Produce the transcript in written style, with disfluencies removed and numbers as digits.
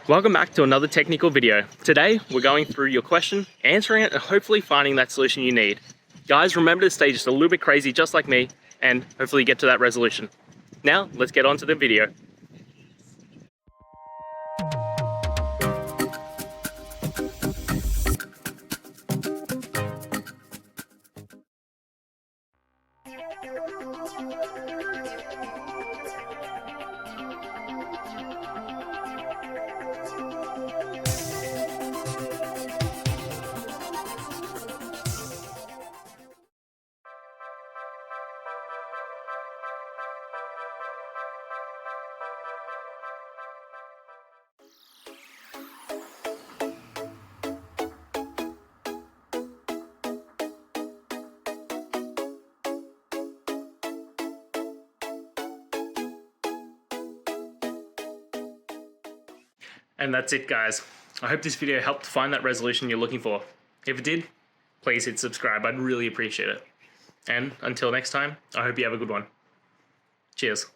Welcome back to another technical video. Today, we're going through your question, answering it, and hopefully finding that solution you need. Guys, remember to stay just a little bit crazy, just like me, and hopefully get to that resolution. Now, let's get on to the video. And that's it, guys. I hope this video helped find that resolution you're looking for. If it did, please hit subscribe. I'd really appreciate it. And until next time, I hope you have a good one. Cheers.